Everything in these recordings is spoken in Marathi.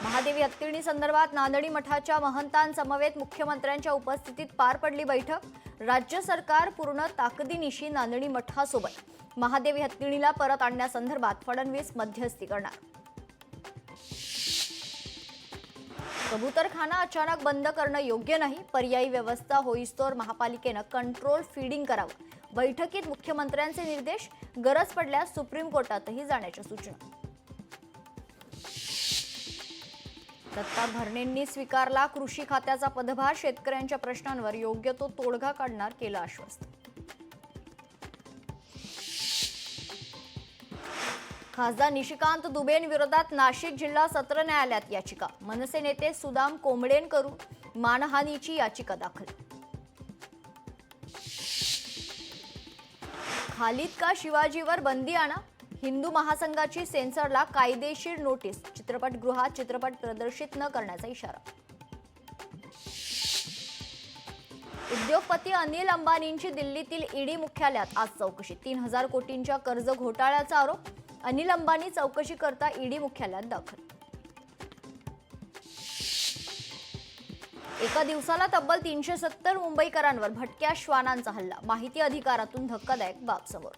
महादेवी हत्तीणी संदर्भात नांदणी मठाच्या महंतांसमवेत मुख्यमंत्र्यांच्या उपस्थितीत पार पडली बैठक। राज्य सरकार पूर्ण ताकदीनिशी नांदणी मठासोबत महादेवी हत्तीणीला परत आणण्यासंदर्भात फडणवीस मध्यस्थी करणार। कबूतरखाना अचानक बंद करणं योग्य नाही, पर्यायी व्यवस्था होईस्तोवर महापालिकेनं कंट्रोल फीडिंग करावं। बैठकीत मुख्यमंत्र्यांचे निर्देश, गरज पडल्यास सुप्रीम कोर्टातही जाण्याच्या सूचना। दत्ता भरणेंनी स्वीकारला कृषी खात्याचा पदभार, शेतकऱ्यांच्या प्रश्नांवर योग्य तो तोडगा काढणार, केलं आश्वस्त। खासदार निशिकांत दुबेंविरोधात नाशिक जिल्हा सत्र न्यायालयात याचिका, मनसे नेते सुदाम कोंबडेंकडून मानहानीची याचिका दाखल। खालिद का शिवाजीवर बंदी आणा, हिंदू महासंघाची सेन्सरला कायदेशीर नोटीस, चित्रपटगृहात चित्रपट प्रदर्शित न करण्याचा इशारा। उद्योगपती अनिल अंबानींची दिल्लीतील ईडी मुख्यालयात आज चौकशी, 3000 कोटींच्या कर्ज घोटाळ्याचा आरोप, अनिल अंबानी चौकशी करता ईडी मुख्यालयात दाखल। एका दिवसाला तब्बल 370 मुंबईकरांवर भटक्या श्वानांचा हल्ला, माहिती अधिकारातून धक्कादायक बाब समोर।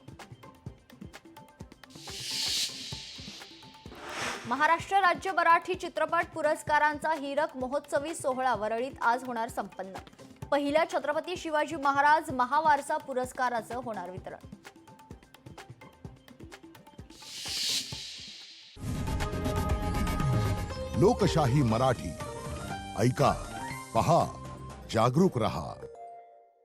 महाराष्ट्र राज्य मराठी चित्रपट पुरस्कारांचा हीरक महोत्सवी सोहळा वरळीत आज होणार संपन्न। पहिल्या छत्रपती शिवाजी महाराज महावारसा पुरस्काराचं होणार वितरण। लोकशाही मराठी ऐका, पहा, जागरूक रहा।